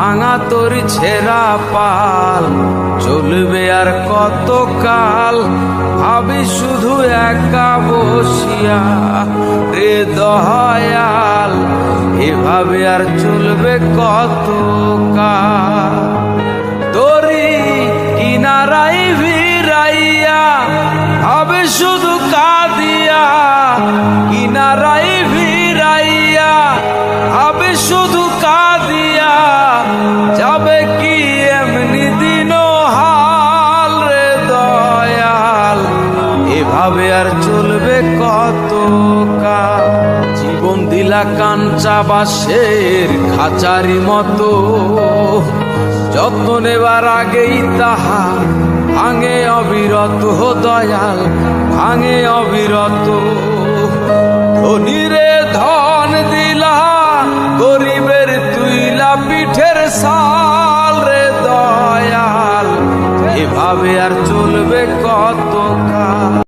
ভাঙা তরি ছেঁড়া পাল, চলবে আর কত কাল, ভাবি শুধু একা বসিয়া রে দয়াল, এভাবে আর চলবে কত কাল। তরি কিনারাই ভিড়াইয়া ভাবে শুধু কাঁদিয়া, কিনারাই ভিড়াইয়া ভাবে শুধু কাঁদিয়া, যাবে কি এমনি দিন হাল রে দয়াল, এভাবে আর চলবে কত কাল। জীবন দিলা কাঞ্চা বাঁশের খাঁচারি মতো, যত্ন নেবার আগেই তাহা ভাঙে অবিরত দয়াল, ভাঙে অবিরত। ধনীরে ধন দিলা, গরিবের তুইলা পিঠের সাল রে দয়াল, এভাবে আর চলবে কত কাল।